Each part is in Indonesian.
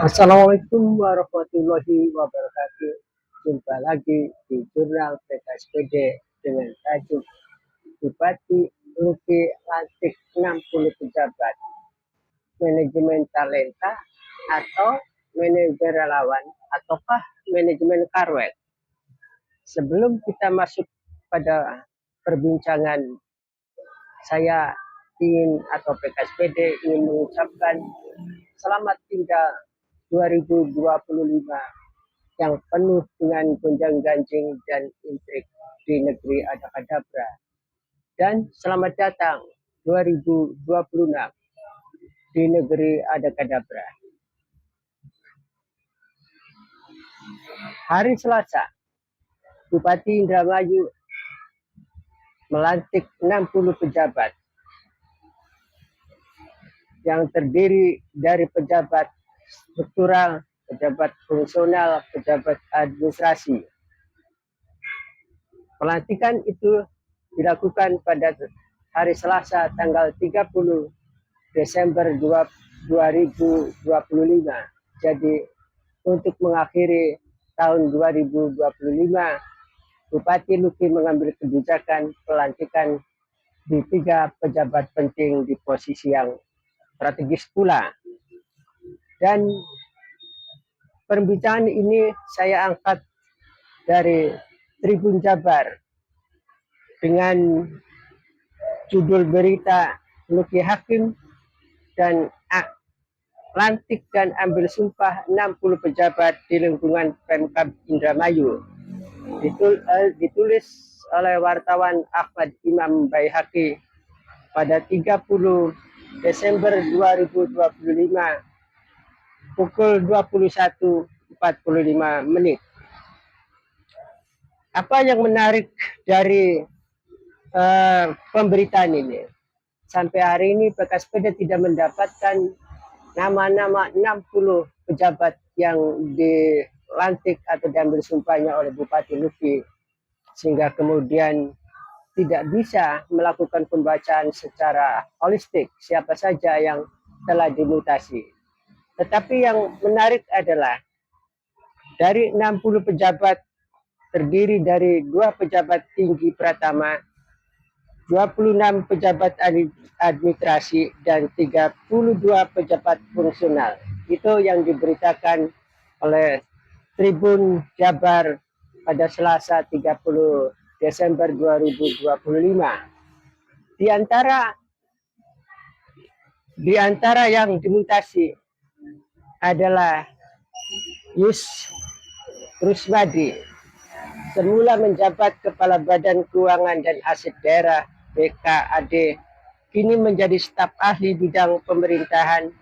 Assalamualaikum warahmatullahi wabarakatuh. Jumpa lagi di Jurnal PKSPD dengan tajuk Bupati Luki lantik 60 pejabat, manajemen talenta atau manajer relawan ataukah manajemen karwet. Sebelum kita masuk pada perbincangan, saya PKSPD ingin mengucapkan selamat tinggal 2025 yang penuh dengan gonjang-ganjing dan intrik di negeri Adakadabra. Dan selamat datang 2026 di negeri Adakadabra. Hari Selasa, Bupati Indramayu melantik 60 pejabat yang terdiri dari pejabat struktural, pejabat fungsional, pejabat administrasi. Pelantikan itu dilakukan pada hari Selasa tanggal 30 Desember 2025. Jadi untuk mengakhiri tahun 2025, Bupati Luki mengambil kebijakan pelantikan di 3 pejabat penting di posisi yang strategis pula. Dan perbincangan ini saya angkat dari Tribun Jabar dengan judul berita Luki Hakim dan lantik dan ambil sumpah 60 pejabat di lingkungan Pemkab Indramayu. Ditulis oleh wartawan Ahmad Imam Baihaqi pada 30 Desember 2025 pukul 21.45 menit. Apa yang menarik dari pemberitaan ini? Sampai hari ini PKSPD tidak mendapatkan nama-nama 60 pejabat yang dilantik atau diambil sumpahnya oleh Bupati Luki, sehingga kemudian tidak bisa melakukan pembacaan secara holistik siapa saja yang telah dimutasi. Tetapi yang menarik adalah dari 60 pejabat terdiri dari 2 pejabat tinggi pratama, 26 pejabat administrasi, dan 32 pejabat fungsional. Itu yang diberitakan oleh Tribun Jabar pada Selasa 30 Desember 2025. Di antara yang dimutasi adalah Yus Rusmadi, semula menjabat Kepala Badan Keuangan dan Aset Daerah BKAD, kini menjadi staf ahli bidang pemerintahan,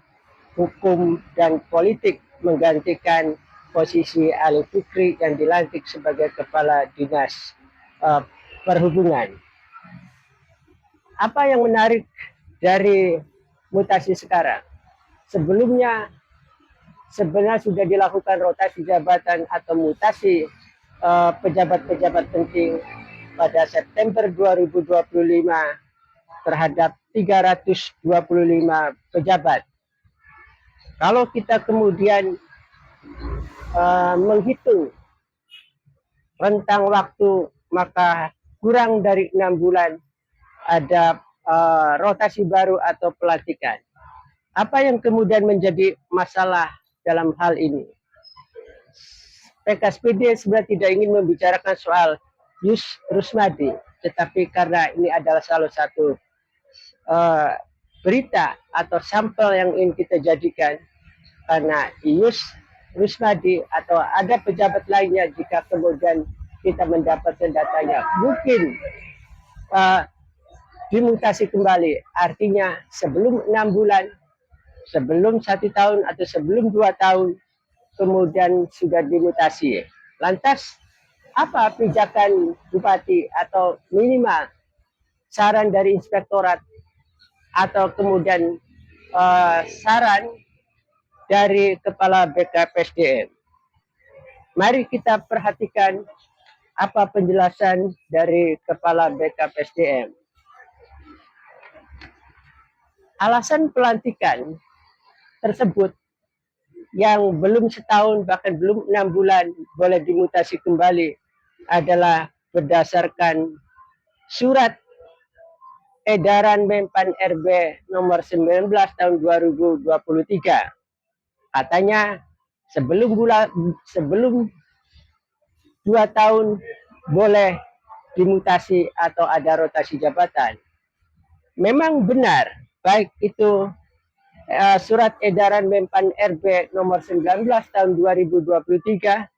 hukum, dan politik, menggantikan posisi Ali Fikri yang dilantik sebagai Kepala Dinas Perhubungan. Apa yang menarik dari mutasi sekarang? Sebelumnya sebenarnya sudah dilakukan rotasi jabatan atau mutasi pejabat-pejabat penting pada September 2025 terhadap 325 pejabat. Kalau kita kemudian menghitung rentang waktu, maka kurang dari 6 bulan ada rotasi baru atau pelantikan. Apa yang kemudian menjadi masalah dalam hal ini? PKSPD sebenarnya tidak ingin membicarakan soal Yus Rusmadi, tetapi karena ini adalah salah satu berita atau sampel yang ingin kita jadikan, karena Yus Rusmadi atau ada pejabat lainnya, jika kemudian kita mendapatkan datanya mungkin dimutasi kembali, artinya sebelum 6 bulan, sebelum 1 tahun, atau sebelum 2 tahun kemudian sudah dimutasi. Lantas apa pijakan Bupati atau minimal saran dari inspektorat atau kemudian saran dari Kepala BKPSDM? Mari kita perhatikan apa penjelasan dari Kepala BKPSDM. Alasan pelantikan tersebut yang belum setahun bahkan belum 6 bulan boleh dimutasi kembali adalah berdasarkan surat edaran Menpan RB nomor 19 tahun 2023. Katanya sebelum 2 tahun boleh dimutasi atau ada rotasi jabatan. Memang benar, baik itu surat edaran Menpan RB nomor 19 tahun 2023,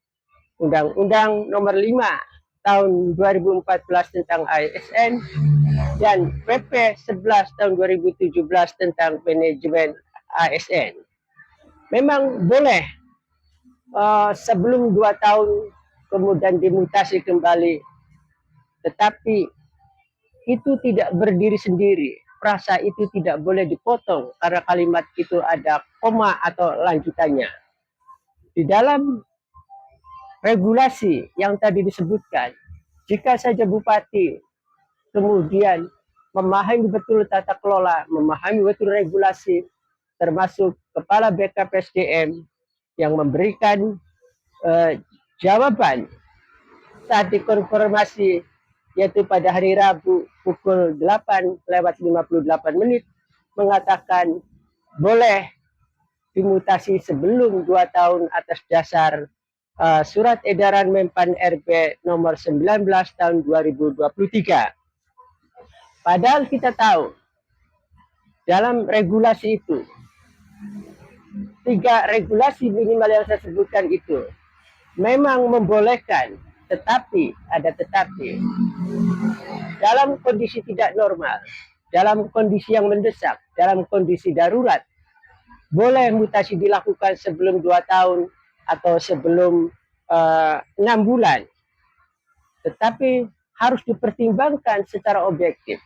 Undang-Undang nomor 5 tahun 2014 tentang ASN, dan PP 11 tahun 2017 tentang manajemen ASN. Memang boleh sebelum 2 tahun kemudian dimutasi kembali, tetapi itu tidak berdiri sendiri. Frasa itu tidak boleh dipotong karena kalimat itu ada koma atau lanjutannya. Di dalam regulasi yang tadi disebutkan, jika saja bupati kemudian memahami betul tata kelola, memahami betul regulasi, termasuk kepala BKPSDM yang memberikan jawaban saat dikonfirmasi, yaitu pada hari Rabu pukul 8:58 mengatakan boleh dimutasi sebelum 2 tahun atas dasar surat edaran Menpan RB nomor 19 tahun 2023. Padahal kita tahu dalam regulasi itu, 3 regulasi minimal yang saya sebutkan itu memang membolehkan, tetapi ada tetapi. Dalam kondisi tidak normal, dalam kondisi yang mendesak, dalam kondisi darurat, boleh mutasi dilakukan sebelum 2 tahun atau sebelum 6 bulan. Tetapi harus dipertimbangkan secara objektif,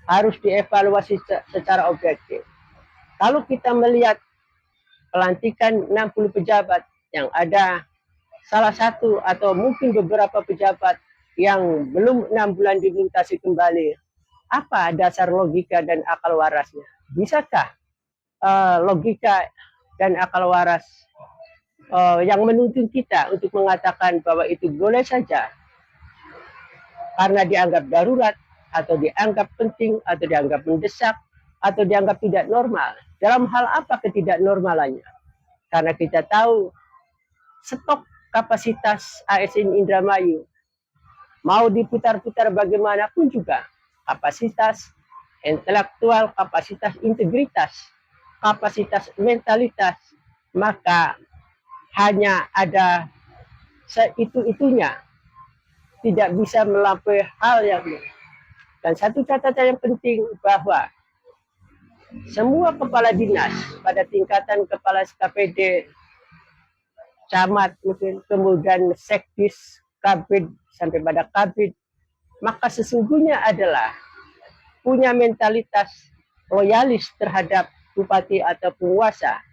harus dievaluasi secara objektif. Kalau kita melihat pelantikan 60 pejabat yang ada salah satu atau mungkin beberapa pejabat yang belum 6 bulan dimutasi kembali, apa dasar logika dan akal warasnya? Bisakah logika dan akal waras yang menuntun kita untuk mengatakan bahwa itu boleh saja karena dianggap darurat atau dianggap penting atau dianggap mendesak atau dianggap tidak normal? Dalam hal apa ketidaknormalannya? Karena kita tahu stok kapasitas ASN Indramayu mau diputar-putar bagaimanapun juga, kapasitas intelektual, kapasitas integritas, kapasitas mentalitas, maka hanya ada seitu-itunya, tidak bisa melampaui hal yang. Dan satu catatan yang penting bahwa semua kepala dinas pada tingkatan kepala SKPD, camat mungkin, kemudian sekdis, kabid sampai pada kabid, maka sesungguhnya adalah punya mentalitas loyalis terhadap bupati atau penguasa.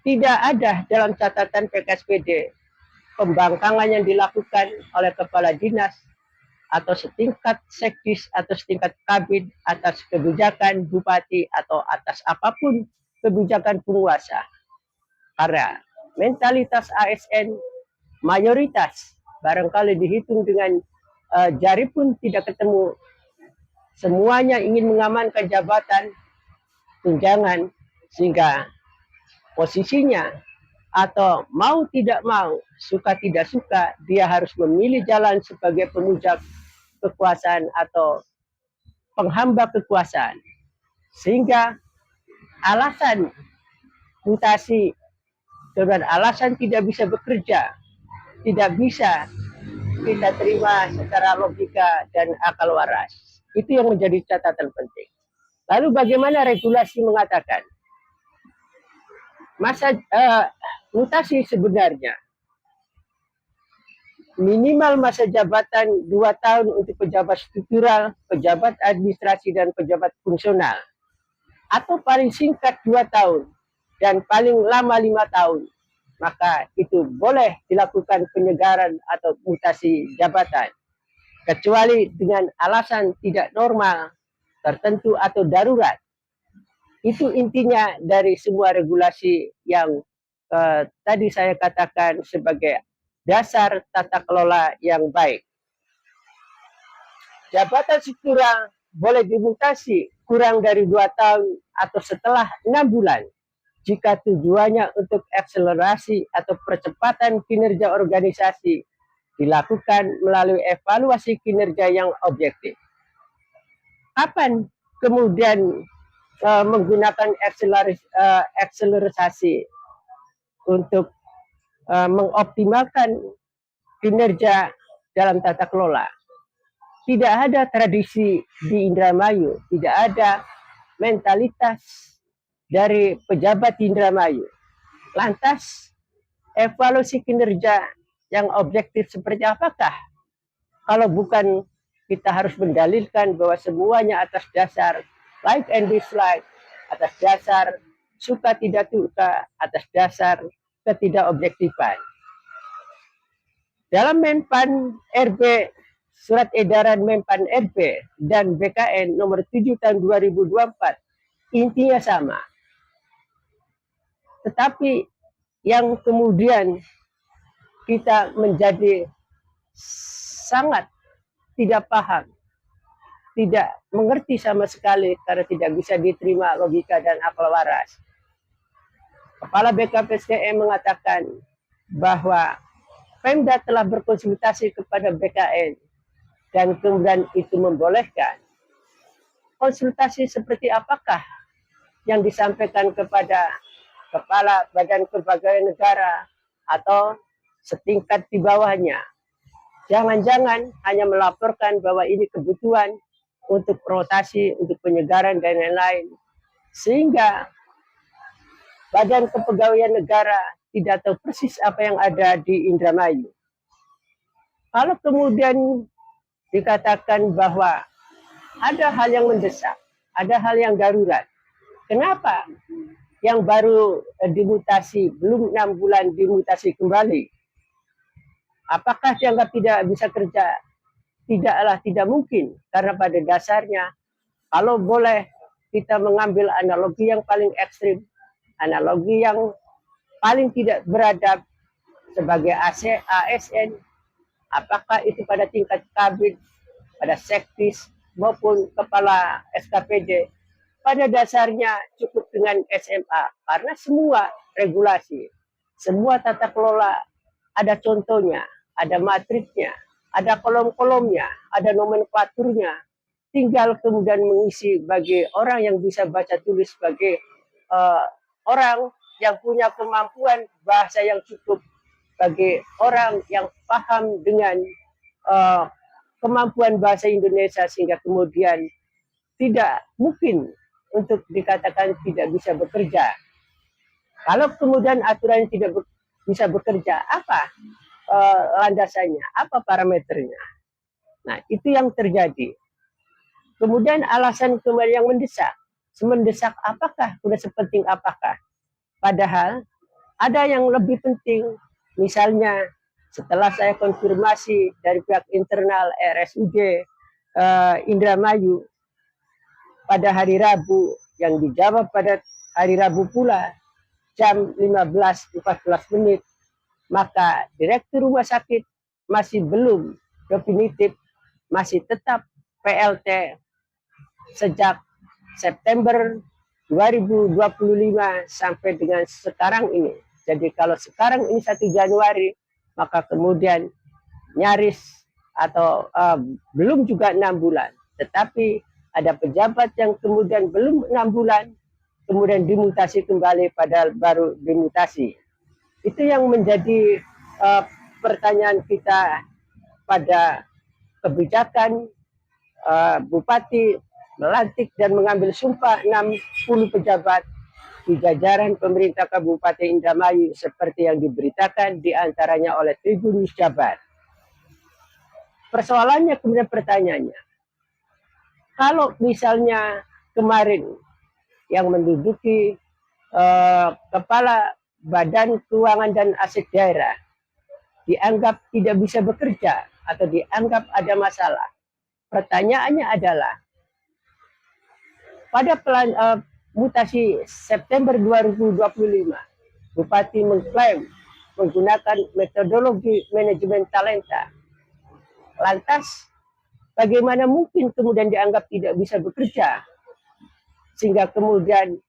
Tidak ada dalam catatan PKSPD pembangkangan yang dilakukan oleh kepala dinas atau setingkat sekdis atau setingkat kabid atas kebijakan bupati atau atas apapun kebijakan penguasa. Karena mentalitas ASN mayoritas barangkali dihitung dengan jari pun tidak ketemu, semuanya ingin mengamankan jabatan, tunjangan, sehingga posisinya atau mau tidak mau, suka tidak suka, dia harus memilih jalan sebagai pemujak kekuasaan atau penghamba kekuasaan. Sehingga alasan mutasi dan alasan tidak bisa bekerja tidak bisa kita terima secara logika dan akal waras. Itu yang menjadi catatan penting. Lalu bagaimana regulasi mengatakan masa mutasi sebenarnya minimal masa jabatan 2 tahun untuk pejabat struktural, pejabat administrasi, dan pejabat fungsional, atau paling singkat 2 tahun dan paling lama 5 tahun, maka itu boleh dilakukan penyegaran atau mutasi jabatan, kecuali dengan alasan tidak normal tertentu atau darurat. Itu intinya dari semua regulasi yang tadi saya katakan sebagai dasar tata kelola yang baik. Jabatan struktural boleh dimutasi kurang dari 2 tahun atau setelah 6 bulan jika tujuannya untuk akselerasi atau percepatan kinerja organisasi dilakukan melalui evaluasi kinerja yang objektif. Kapan kemudian menggunakan akselerasi untuk mengoptimalkan kinerja dalam tata kelola? Tidak ada tradisi di Indramayu, tidak ada mentalitas dari pejabat di Indramayu. Lantas, evaluasi kinerja yang objektif seperti apakah? Kalau bukan kita harus mendalilkan bahwa semuanya atas dasar like and dislike, atas dasar suka tidak suka, atas dasar ketidakobjektifan. Dalam Menpan RB, Surat Edaran Menpan RB dan BKN nomor 7 tahun 2024, intinya sama. Tetapi yang kemudian kita menjadi sangat tidak paham, tidak mengerti sama sekali karena tidak bisa diterima logika dan akal waras. Kepala BKPSDM mengatakan bahwa Pemda telah berkonsultasi kepada BKN dan kemudian itu membolehkan. Konsultasi seperti apakah yang disampaikan kepada Kepala Badan Kepegawaian Negara atau setingkat di bawahnya? Jangan-jangan hanya melaporkan bahwa ini kebutuhan untuk rotasi, untuk penyegaran dan lain-lain. Sehingga Badan Kepegawaian Negara tidak tahu persis apa yang ada di Indramayu. Kalau kemudian dikatakan bahwa ada hal yang mendesak, ada hal yang darurat, kenapa yang baru dimutasi, belum 6 bulan dimutasi kembali? Apakah dianggap tidak bisa kerja? Tidaklah, tidak mungkin. Karena pada dasarnya, kalau boleh kita mengambil analogi yang paling ekstrim, analogi yang paling tidak beradab sebagai ASN, apakah itu pada tingkat kabin, pada sektis, maupun kepala SKPD, pada dasarnya cukup dengan SMA. Karena semua regulasi, semua tata kelola ada contohnya, ada matriknya, ada kolom-kolomnya, ada nomenklaturnya. Tinggal kemudian mengisi bagi orang yang bisa baca tulis, sebagai orang yang punya kemampuan bahasa yang cukup, bagi orang yang paham dengan kemampuan bahasa Indonesia, sehingga kemudian tidak mungkin untuk dikatakan tidak bisa bekerja. Kalau kemudian aturan tidak bisa bekerja, apa landasannya, apa parameternya? Nah, itu yang terjadi. Kemudian alasan kembali yang mendesak. Semendesak apakah? Sudah sepenting apakah? Padahal ada yang lebih penting. Misalnya setelah saya konfirmasi dari pihak internal RSUD Indramayu pada hari Rabu, yang dijawab pada hari Rabu pula jam 15.14, maka Direktur Rumah Sakit masih belum definitif, masih tetap PLT sejak September 2025 sampai dengan sekarang ini. Jadi kalau sekarang ini 1 Januari, maka kemudian nyaris atau belum juga 6 bulan. Tetapi ada pejabat yang kemudian belum 6 bulan, kemudian dimutasi kembali padahal baru dimutasi. Itu yang menjadi pertanyaan kita pada kebijakan Bupati melantik dan mengambil sumpah 60 pejabat di jajaran pemerintah Kabupaten Indramayu seperti yang diberitakan diantaranya oleh Tribunnews Jabar. Persoalannya kemudian pertanyaannya, kalau misalnya kemarin yang menduduki Kepala Badan Keuangan dan Aset Daerah dianggap tidak bisa bekerja atau dianggap ada masalah, pertanyaannya adalah pada mutasi September 2025, Bupati mengklaim menggunakan metodologi manajemen talenta. Lantas, bagaimana mungkin kemudian dianggap tidak bisa bekerja, sehingga kemudian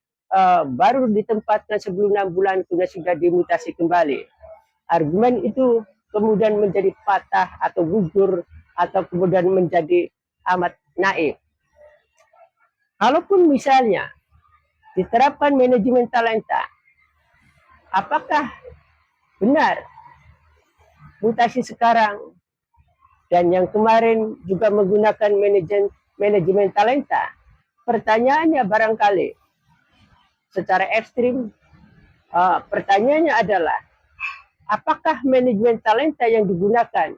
baru ditempatkan sebelum 6 bulan kemudian sudah dimutasi kembali. Argumen itu kemudian menjadi patah atau gugur atau kemudian menjadi amat naif. Kalaupun misalnya diterapkan manajemen talenta, apakah benar mutasi sekarang dan yang kemarin juga menggunakan manajemen talenta? Pertanyaannya barangkali secara ekstrim, pertanyaannya adalah apakah manajemen talenta yang digunakan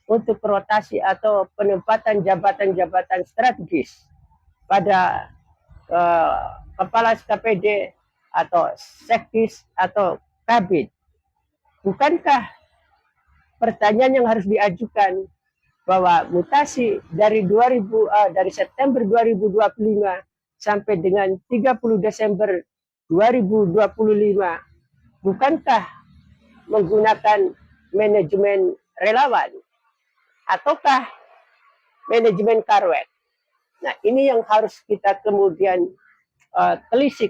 untuk rotasi atau penempatan jabatan-jabatan strategis pada kepala SKPD atau sekdis atau kabid, bukankah pertanyaan yang harus diajukan bahwa mutasi dari September 2025 sampai dengan 30 Desember 2025 bukankah menggunakan manajemen relawan ataukah manajemen karwet? Nah, ini yang harus kita kemudian telisik,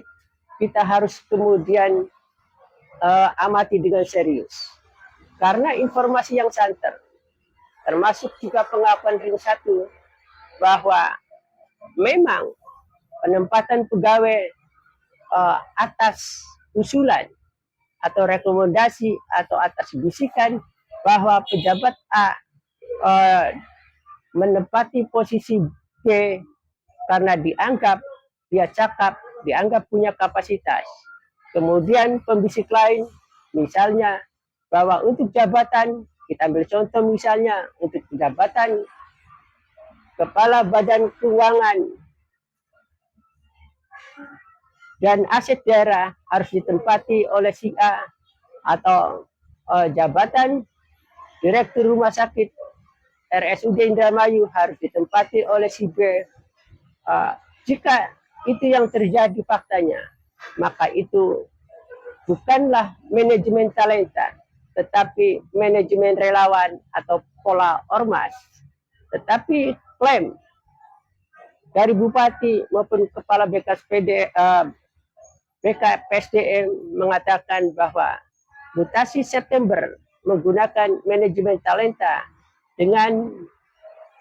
kita harus kemudian amati dengan serius. Karena informasi yang santer, termasuk juga pengakuan Ring 1, bahwa memang penempatan pegawai atas usulan atau rekomendasi atau atas bisikan bahwa pejabat A menempati posisi B karena dianggap dia cakap, dianggap punya kapasitas. Kemudian pembisik lain, misalnya bahwa untuk jabatan, kita ambil contoh misalnya untuk jabatan Kepala Badan Keuangan dan aset daerah harus ditempati oleh si A, atau jabatan Direktur Rumah Sakit RSUD Indramayu harus ditempati oleh si B. Jika itu yang terjadi faktanya, maka itu bukanlah manajemen talenta, tetapi manajemen relawan atau pola ormas. Tetapi klaim dari Bupati maupun Kepala BKPSDM mengatakan bahwa mutasi September menggunakan manajemen talenta dengan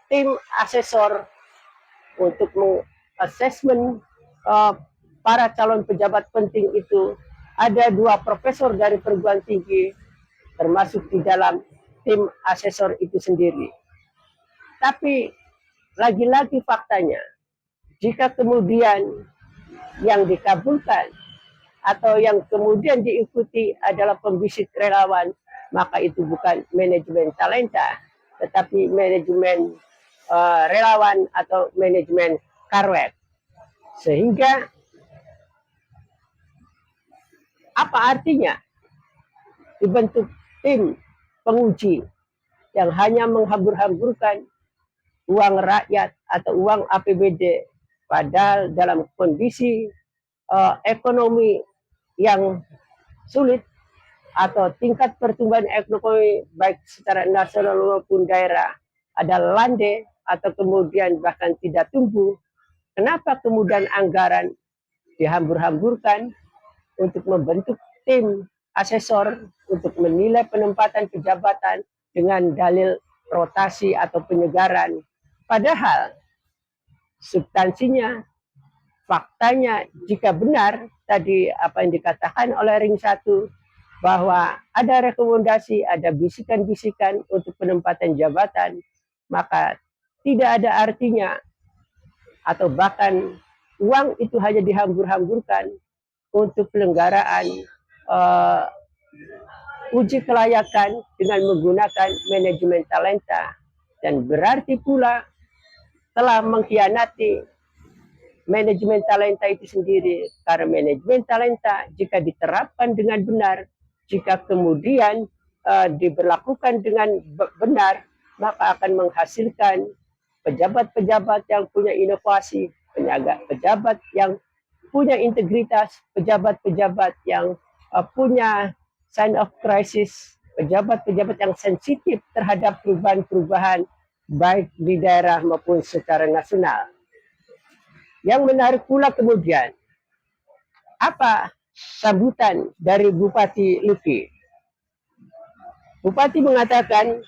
tim asesor untuk mengassessment para calon pejabat penting itu. Ada 2 profesor dari perguruan tinggi termasuk di dalam tim asesor itu sendiri. Tapi lagi-lagi faktanya, jika kemudian yang dikabulkan atau yang kemudian diikuti adalah pembisik relawan, maka itu bukan manajemen talenta, tetapi manajemen relawan atau manajemen karwet. Sehingga apa artinya dibentuk tim penguji yang hanya menghambur-hamburkan uang rakyat atau uang APBD, padahal dalam kondisi ekonomi yang sulit atau tingkat pertumbuhan ekonomi baik secara nasional maupun daerah ada landai atau kemudian bahkan tidak tumbuh. Kenapa kemudian anggaran dihambur-hamburkan untuk membentuk tim asesor untuk menilai penempatan pejabatan dengan dalil rotasi atau penyegaran? Padahal substansinya, faktanya, jika benar tadi apa yang dikatakan oleh Ring 1 bahwa ada rekomendasi, ada bisikan-bisikan untuk penempatan jabatan, maka tidak ada artinya atau bahkan uang itu hanya dihambur-hamburkan untuk pelenggaraan uji kelayakan dengan menggunakan manajemen talenta, dan berarti pula telah mengkhianati manajemen talenta itu sendiri. Karena manajemen talenta jika diterapkan dengan benar, jika kemudian diberlakukan dengan benar, maka akan menghasilkan pejabat-pejabat yang punya inovasi, pejabat yang punya integritas, pejabat-pejabat yang punya sign of crisis, pejabat-pejabat yang sensitif terhadap perubahan-perubahan baik di daerah maupun secara nasional. Yang menarik pula kemudian, apa sambutan dari Bupati Luki? Bupati mengatakan,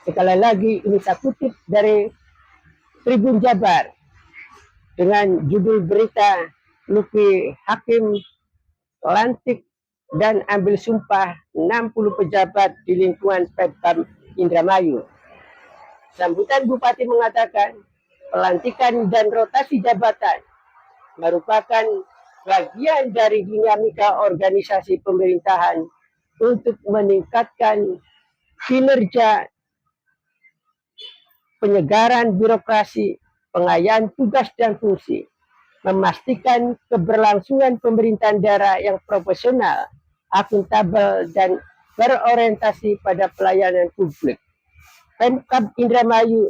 sekali lagi ini saya kutip dari Tribun Jabar dengan judul berita Luki Hakim lantik dan ambil sumpah 60 pejabat di lingkungan Pemkab Indramayu. Sambutan Bupati mengatakan pelantikan dan rotasi jabatan merupakan bagian dari dinamika organisasi pemerintahan untuk meningkatkan kinerja, penyegaran birokrasi, pengayaan tugas dan fungsi, memastikan keberlangsungan pemerintahan daerah yang profesional, akuntabel, dan berorientasi pada pelayanan publik. Pemkab Indramayu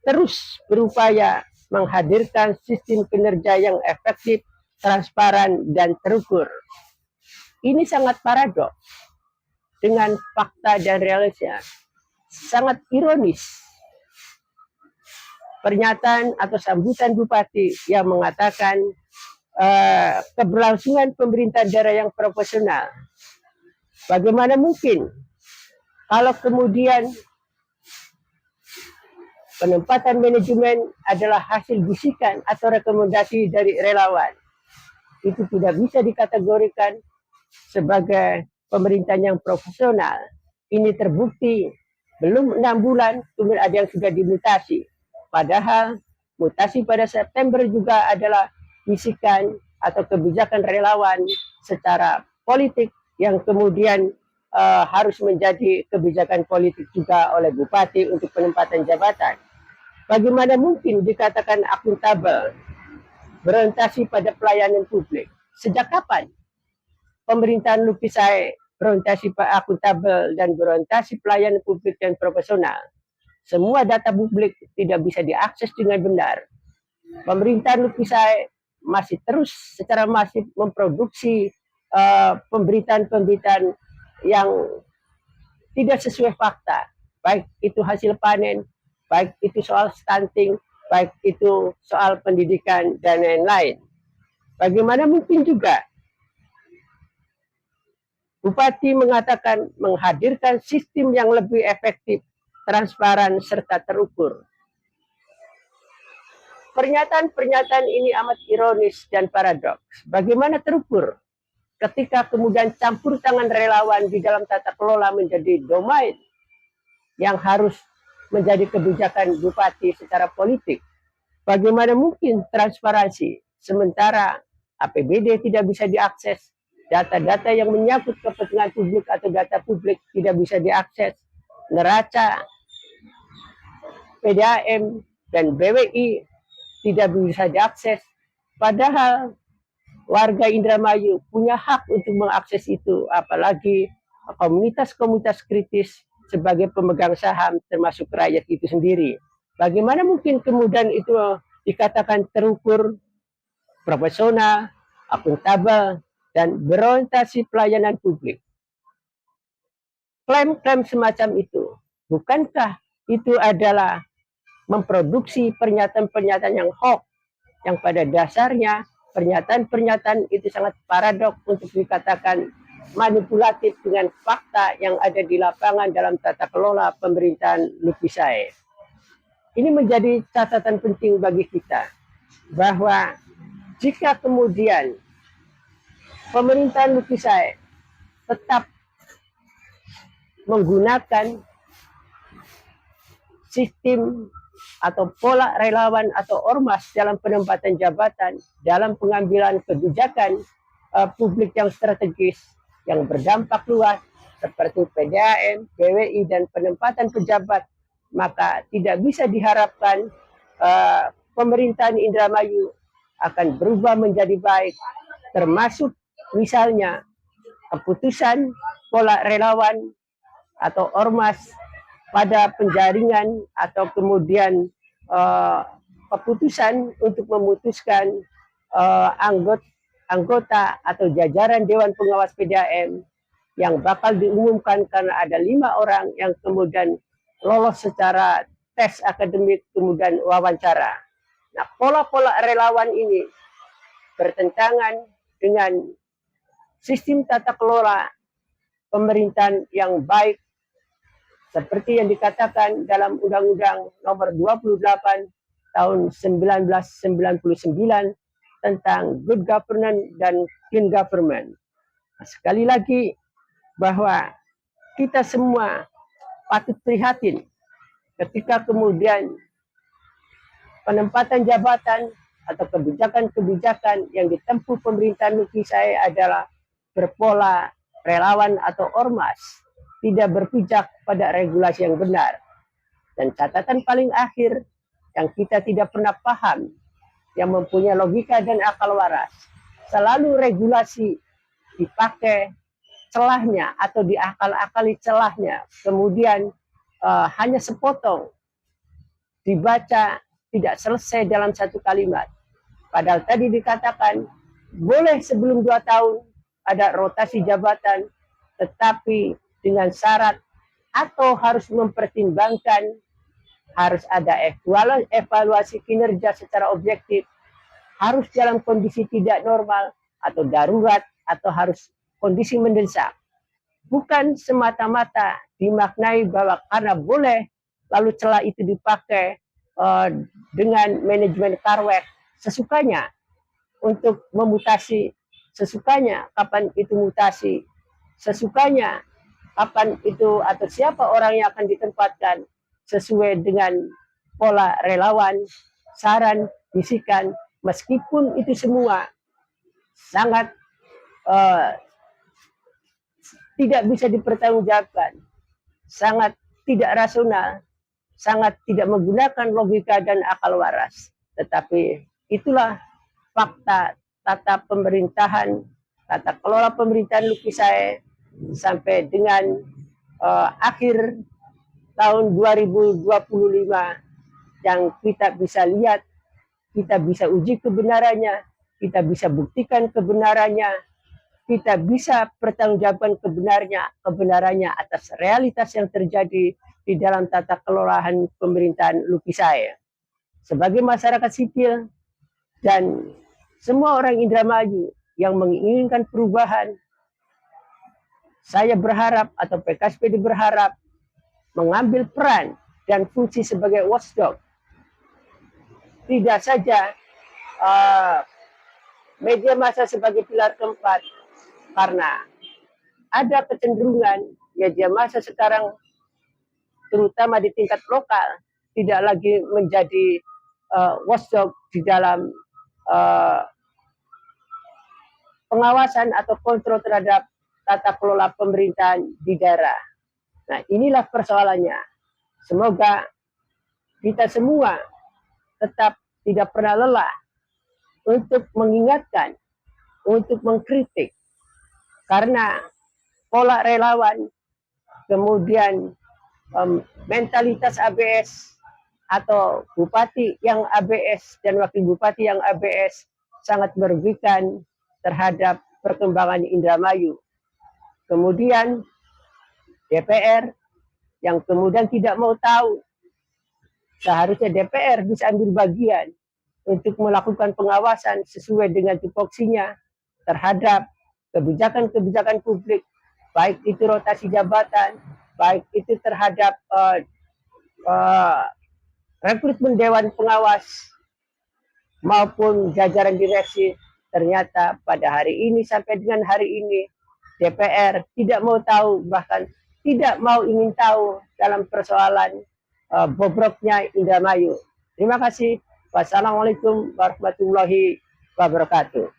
terus berupaya menghadirkan sistem kinerja yang efektif, transparan, dan terukur. Ini sangat paradoks dengan fakta dan realisnya. Sangat ironis pernyataan atau sambutan Bupati yang mengatakan keberlangsungan pemerintahan daerah yang profesional. Bagaimana mungkin kalau kemudian penempatan manajemen adalah hasil bisikan atau rekomendasi dari relawan? Itu tidak bisa dikategorikan sebagai pemerintahan yang profesional. Ini terbukti belum 6 bulan, kemudian ada yang sudah dimutasi. Padahal mutasi pada September juga adalah bisikan atau kebijakan relawan secara politik yang kemudian harus menjadi kebijakan politik juga oleh Bupati untuk penempatan jabatan. Bagaimana mungkin dikatakan akuntabel, berorientasi pada pelayanan publik? Sejak kapan pemerintahan Luki Sae berorientasi akuntabel dan berorientasi pelayanan publik dan profesional? Semua data publik tidak bisa diakses dengan benar. Pemerintahan Luki Sae masih terus secara masif memproduksi pemberitaan-pemberitaan yang tidak sesuai fakta, baik itu hasil panen, baik itu soal stunting, baik itu soal pendidikan, dan lain-lain. Bagaimana mungkin juga Bupati mengatakan menghadirkan sistem yang lebih efektif, transparan, serta terukur. Pernyataan-pernyataan ini amat ironis dan paradoks. Bagaimana terukur ketika kemudian campur tangan relawan di dalam tata kelola menjadi domain yang harus menjadi kebijakan Bupati secara politik? Bagaimana mungkin transparansi sementara APBD tidak bisa diakses, data-data yang menyangkut kepentingan publik atau data publik tidak bisa diakses, neraca, PDAM, dan BWI tidak bisa diakses, padahal warga Indramayu punya hak untuk mengakses itu, apalagi komunitas-komunitas kritis sebagai pemegang saham termasuk rakyat itu sendiri. Bagaimana mungkin kemudian itu dikatakan terukur, profesional, akuntabel, dan berorientasi pelayanan publik? Klaim-klaim semacam itu, bukankah itu adalah memproduksi pernyataan-pernyataan yang hoax, yang pada dasarnya pernyataan-pernyataan itu sangat paradoks untuk dikatakan manipulatif dengan fakta yang ada di lapangan dalam tata kelola pemerintahan Luki Sae. Ini menjadi catatan penting bagi kita, bahwa jika kemudian pemerintahan Luki Sae tetap menggunakan sistem atau pola relawan atau ormas dalam penempatan jabatan, dalam pengambilan kebijakan publik yang strategis, yang berdampak luas, seperti PDAM, BWI, dan penempatan pejabat, maka tidak bisa diharapkan pemerintahan Indramayu akan berubah menjadi baik, termasuk misalnya keputusan pola relawan atau ormas pada penjaringan atau kemudian keputusan untuk memutuskan anggota atau jajaran Dewan Pengawas PDAM yang bakal diumumkan karena ada 5 orang yang kemudian lolos secara tes akademik kemudian wawancara. Nah, pola-pola relawan ini bertentangan dengan sistem tata kelola pemerintahan yang baik seperti yang dikatakan dalam Undang-Undang Nomor 28 tahun 1999 tentang Good Governance dan Clean Government. Nah, sekali lagi bahwa kita semua patut prihatin ketika kemudian penempatan jabatan atau kebijakan-kebijakan yang ditempuh pemerintahan Luki saya adalah berpola relawan atau ormas, tidak berpijak pada regulasi yang benar. Dan catatan paling akhir yang kita tidak pernah paham, yang mempunyai logika dan akal waras, selalu regulasi dipakai celahnya atau diakal-akali celahnya, kemudian hanya sepotong dibaca tidak selesai dalam satu kalimat. Padahal tadi dikatakan boleh sebelum 2 tahun ada rotasi jabatan, tetapi dengan syarat atau harus mempertimbangkan harus ada evaluasi kinerja secara objektif, harus dalam kondisi tidak normal atau darurat atau harus kondisi mendesak. Bukan semata-mata dimaknai bahwa karena boleh lalu celah itu dipakai dengan manajemen karwek sesukanya untuk memutasi, sesukanya kapan itu mutasi, sesukanya kapan itu atau siapa orang yang akan ditempatkan sesuai dengan pola relawan, saran, bisikan, meskipun itu semua sangat tidak bisa dipertanggungjawabkan, sangat tidak rasional, sangat tidak menggunakan logika dan akal waras. Tetapi itulah fakta tata pemerintahan, tata kelola pemerintahan Luki saya sampai dengan akhir tahun 2025 yang kita bisa lihat, kita bisa uji kebenarannya, kita bisa buktikan kebenarannya, kita bisa pertanggungjawabkan kebenarannya atas realitas yang terjadi di dalam tata kelolaan pemerintahan Luki saya. Sebagai masyarakat sipil dan semua orang Indramayu yang menginginkan perubahan, saya berharap atau PKSPD berharap mengambil peran dan fungsi sebagai watchdog. Tidak saja media massa sebagai pilar keempat, karena ada kecenderungan media massa sekarang terutama di tingkat lokal tidak lagi menjadi watchdog di dalam pengawasan atau kontrol terhadap tata kelola pemerintahan di daerah. Nah, inilah persoalannya. Semoga kita semua tetap tidak pernah lelah untuk mengingatkan, untuk mengkritik. Karena pola relawan, kemudian mentalitas ABS atau bupati yang ABS dan wakil bupati yang ABS sangat merugikan terhadap perkembangan Indramayu. Kemudian DPR yang kemudian tidak mau tahu, seharusnya DPR bisa ambil bagian untuk melakukan pengawasan sesuai dengan tupoksinya terhadap kebijakan-kebijakan publik, baik itu rotasi jabatan, baik itu terhadap rekrutmen Dewan Pengawas maupun jajaran direksi. Ternyata pada hari ini sampai dengan hari ini DPR tidak mau tahu, bahkan tidak mau ingin tahu dalam persoalan bobroknya Indramayu. Terima kasih. Wassalamualaikum warahmatullahi wabarakatuh.